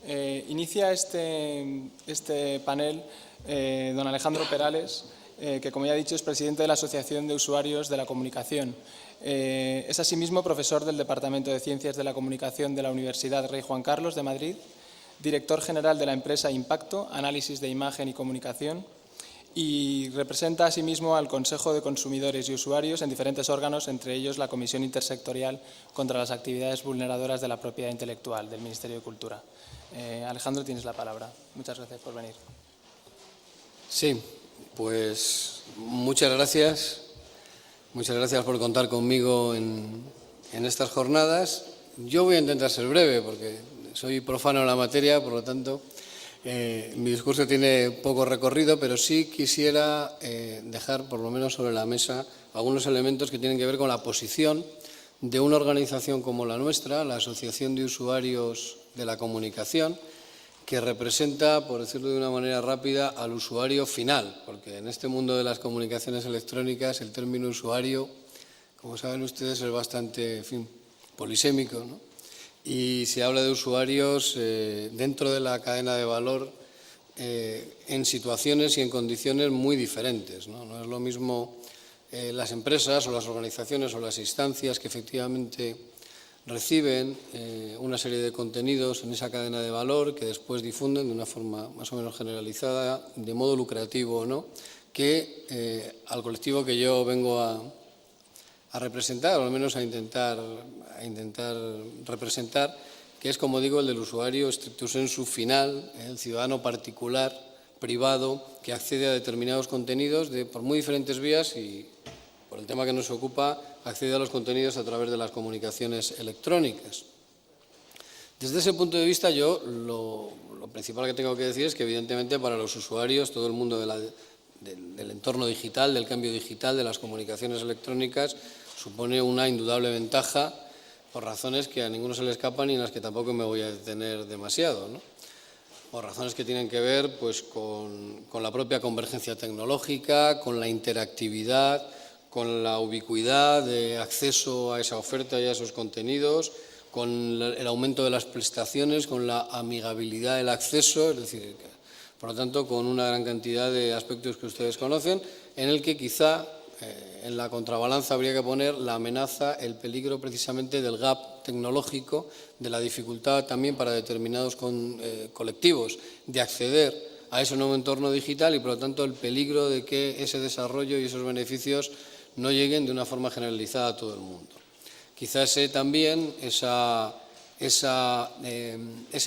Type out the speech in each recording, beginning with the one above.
Inicia este panel don Alejandro Perales, que, como ya he dicho, es presidente de la Asociación de Usuarios de la Comunicación. Es asimismo profesor del Departamento de Ciencias de la Comunicación de la Universidad Rey Juan Carlos de Madrid, director general de la empresa Impacto, Análisis de Imagen y Comunicación, y representa asimismo al Consejo de Consumidores y Usuarios en diferentes órganos, entre ellos la Comisión Intersectorial contra las Actividades Vulneradoras de la Propiedad Intelectual del Ministerio de Cultura. Alejandro, tienes la palabra. Muchas gracias por venir. Sí, pues muchas gracias. Muchas gracias por contar conmigo en estas jornadas. Yo voy a intentar ser breve porque soy profano en la materia, por lo tanto, mi discurso tiene poco recorrido, pero sí quisiera dejar por lo menos sobre la mesa algunos elementos que tienen que ver con la posición de una organización como la nuestra, la Asociación de Usuarios de la Comunicación, que representa, por decirlo de una manera rápida, al usuario final, porque en este mundo de las comunicaciones electrónicas el término usuario, como saben ustedes, es bastante, polisémico, ¿no? Y se habla de usuarios dentro de la cadena de valor en situaciones y en condiciones muy diferentes, ¿no? No es lo mismo las empresas o las organizaciones o las instancias que efectivamente reciben una serie de contenidos en esa cadena de valor que después difunden de una forma más o menos generalizada, de modo lucrativo o no, que al colectivo que yo vengo a representar, o al menos a intentar representar, que es, como digo, el del usuario stricto sensu final, el ciudadano particular, privado, que accede a determinados contenidos por muy diferentes vías y, por el tema que nos ocupa, accede a los contenidos a través de las comunicaciones electrónicas. Desde ese punto de vista, yo lo principal que tengo que decir es que, evidentemente, para los usuarios, todo el mundo del entorno digital, del cambio digital, de las comunicaciones electrónicas, supone una indudable ventaja por razones que a ninguno se le escapan y en las que tampoco me voy a detener demasiado, ¿no? Por razones que tienen que ver pues, con la propia convergencia tecnológica, con la interactividad, con la ubicuidad de acceso a esa oferta y a esos contenidos, con el aumento de las prestaciones, con la amigabilidad del acceso, es decir, por lo tanto, con una gran cantidad de aspectos que ustedes conocen, en el que quizá en la contrabalanza habría que poner la amenaza, el peligro precisamente del gap tecnológico, de la dificultad también para determinados colectivos de acceder a ese nuevo entorno digital y, por lo tanto, el peligro de que ese desarrollo y esos beneficios no lleguen de una forma generalizada a todo el mundo. Quizás también ese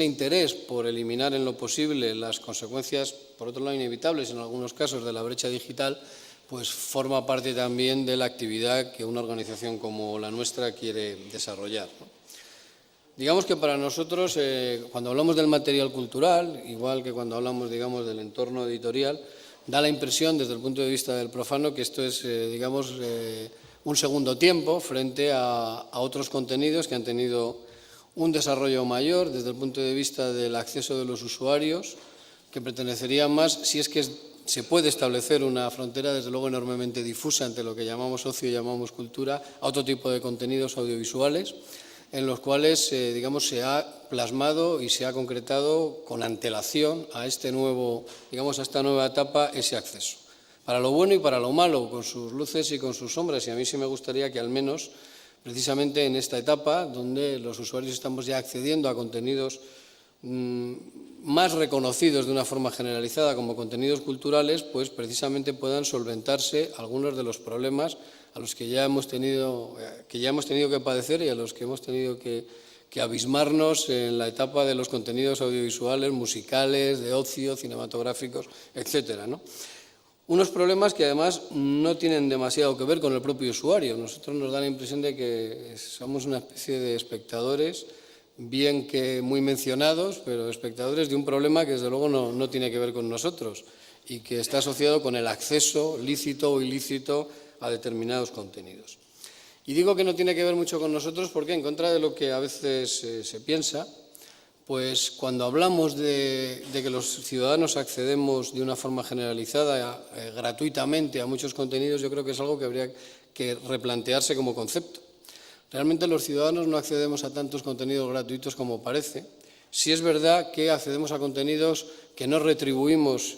interés por eliminar en lo posible las consecuencias, por otro lado inevitables en algunos casos, de la brecha digital, pues forma parte también de la actividad que una organización como la nuestra quiere desarrollar, ¿no? Digamos que para nosotros, cuando hablamos del material cultural, igual que cuando hablamos, digamos, del entorno editorial, da la impresión, desde el punto de vista del profano, que esto es, digamos, un segundo tiempo frente a otros contenidos que han tenido un desarrollo mayor desde el punto de vista del acceso de los usuarios, que pertenecerían más, si es que se puede establecer una frontera, desde luego enormemente difusa entre lo que llamamos ocio y llamamos cultura, a otro tipo de contenidos audiovisuales, en los cuales, digamos, se ha plasmado y se ha concretado con antelación a esta nueva etapa ese acceso. Para lo bueno y para lo malo, con sus luces y con sus sombras, y a mí sí me gustaría que al menos, precisamente en esta etapa, donde los usuarios estamos ya accediendo a contenidos más reconocidos de una forma generalizada como contenidos culturales, pues precisamente puedan solventarse algunos de los problemas a los que ya hemos tenido que padecer y a los que hemos tenido que abismarnos en la etapa de los contenidos audiovisuales, musicales, de ocio, cinematográficos, etcétera, ¿no? Unos problemas que además no tienen demasiado que ver con el propio usuario. Nosotros nos da la impresión de que somos una especie de espectadores, bien que muy mencionados, pero espectadores de un problema que desde luego no tiene que ver con nosotros y que está asociado con el acceso lícito o ilícito a determinados contenidos. Y digo que no tiene que ver mucho con nosotros porque, en contra de lo que a veces se piensa, pues cuando hablamos de que los ciudadanos accedemos de una forma generalizada, gratuitamente a muchos contenidos, yo creo que es algo que habría que replantearse como concepto. Realmente los ciudadanos no accedemos a tantos contenidos gratuitos como parece, Sí es verdad que accedemos a contenidos que no retribuimos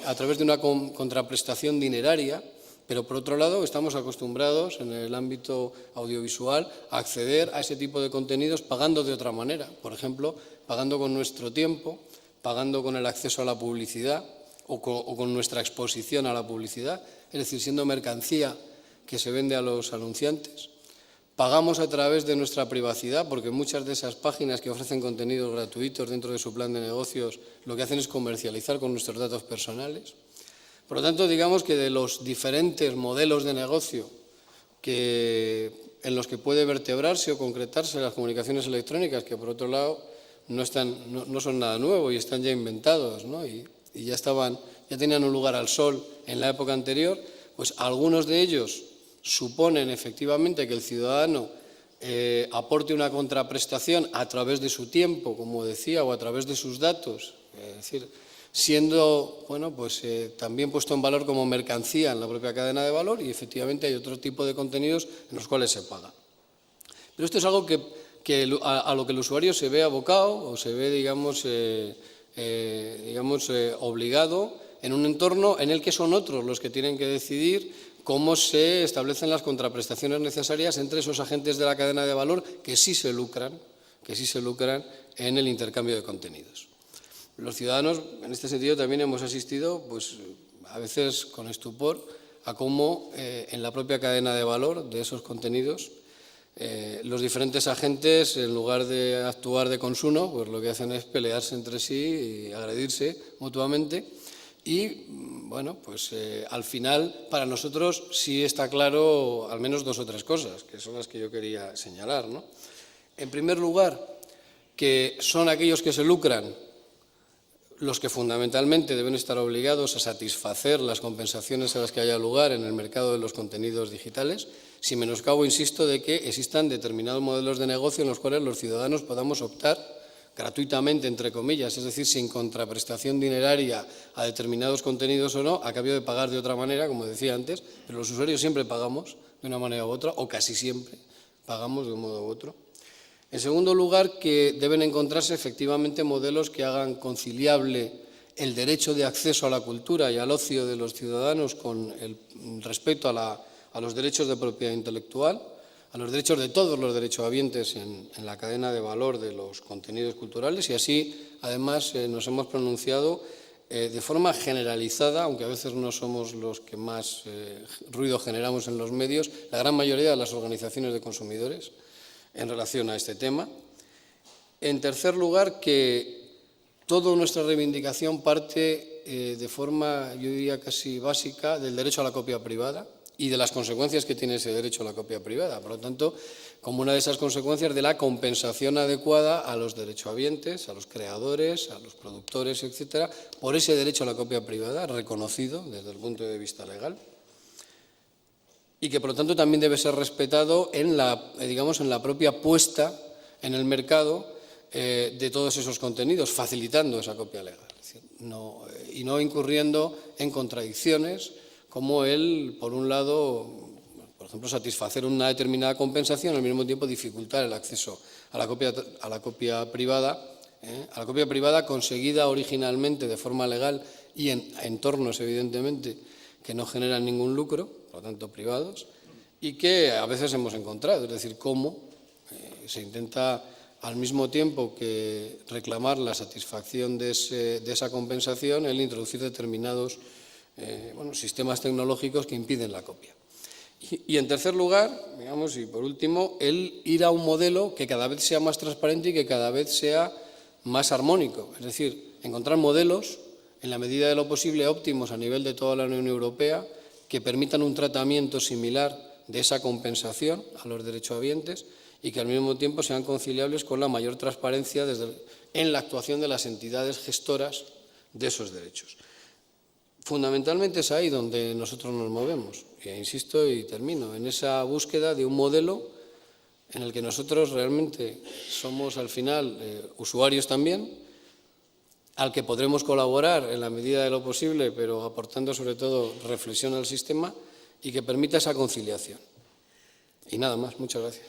a través de una contraprestación dineraria, pero por otro lado estamos acostumbrados en el ámbito audiovisual a acceder a ese tipo de contenidos pagando de otra manera. Por ejemplo, pagando con nuestro tiempo, pagando con el acceso a la publicidad o con nuestra exposición a la publicidad, es decir, siendo mercancía que se vende a los anunciantes. Pagamos a través de nuestra privacidad, porque muchas de esas páginas que ofrecen contenidos gratuitos dentro de su plan de negocios lo que hacen es comercializar con nuestros datos personales. Por lo tanto, digamos que de los diferentes modelos de negocio en los que puede vertebrarse o concretarse las comunicaciones electrónicas, que por otro lado no son nada nuevo y están ya inventados, ¿no? y ya tenían un lugar al sol en la época anterior, pues algunos de ellos suponen efectivamente que el ciudadano aporte una contraprestación a través de su tiempo, como decía, o a través de sus datos, es decir, siendo también puesto en valor como mercancía en la propia cadena de valor, y efectivamente hay otro tipo de contenidos en los cuales se paga. Pero esto es algo a lo que el usuario se ve abocado o se ve, obligado en un entorno en el que son otros los que tienen que decidir cómo se establecen las contraprestaciones necesarias entre esos agentes de la cadena de valor que sí se lucran en el intercambio de contenidos. Los ciudadanos, en este sentido, también hemos asistido, a veces con estupor, a cómo en la propia cadena de valor de esos contenidos los diferentes agentes, en lugar de actuar de consuno, pues lo que hacen es pelearse entre sí y agredirse mutuamente. Y, al final, para nosotros sí está claro al menos 2 o 3 cosas, que son las que yo quería señalar, ¿no? En primer lugar, que son aquellos que se lucran los que fundamentalmente deben estar obligados a satisfacer las compensaciones a las que haya lugar en el mercado de los contenidos digitales, sin menoscabo, insisto, de que existan determinados modelos de negocio en los cuales los ciudadanos podamos optar gratuitamente, entre comillas, es decir, sin contraprestación dineraria a determinados contenidos o no, a cambio de pagar de otra manera, como decía antes, pero los usuarios siempre pagamos de una manera u otra, o casi siempre pagamos de un modo u otro. En segundo lugar, que deben encontrarse efectivamente modelos que hagan conciliable el derecho de acceso a la cultura y al ocio de los ciudadanos con el respeto a los derechos de propiedad intelectual, a los derechos de todos los derechohabientes en la cadena de valor de los contenidos culturales, y así, además, nos hemos pronunciado de forma generalizada, aunque a veces no somos los que más ruido generamos en los medios, la gran mayoría de las organizaciones de consumidores en relación a este tema. En tercer lugar, que toda nuestra reivindicación parte de forma, yo diría, casi básica del derecho a la copia privada y de las consecuencias que tiene ese derecho a la copia privada. Por lo tanto, como una de esas consecuencias de la compensación adecuada a los derechohabientes, a los creadores, a los productores, etcétera, por ese derecho a la copia privada reconocido desde el punto de vista legal, y que por lo tanto también debe ser respetado en la propia puesta en el mercado de todos esos contenidos, facilitando esa copia legal, es decir, y no incurriendo en contradicciones como por un lado, por ejemplo, satisfacer una determinada compensación y al mismo tiempo dificultar el acceso a la copia privada conseguida originalmente de forma legal y en entornos, evidentemente, que no generan ningún lucro, por lo tanto privados, y que a veces hemos encontrado, es decir, cómo se intenta al mismo tiempo que reclamar la satisfacción de esa compensación, el introducir determinados sistemas tecnológicos que impiden la copia. Y en tercer lugar, y por último, el ir a un modelo que cada vez sea más transparente y que cada vez sea más armónico, es decir, encontrar modelos en la medida de lo posible óptimos a nivel de toda la Unión Europea que permitan un tratamiento similar de esa compensación a los derechohabientes y que al mismo tiempo sean conciliables con la mayor transparencia en la actuación de las entidades gestoras de esos derechos. Fundamentalmente es ahí donde nosotros nos movemos, e insisto y termino, en esa búsqueda de un modelo en el que nosotros realmente somos al final usuarios también, al que podremos colaborar en la medida de lo posible, pero aportando sobre todo reflexión al sistema y que permita esa conciliación. Y nada más, muchas gracias.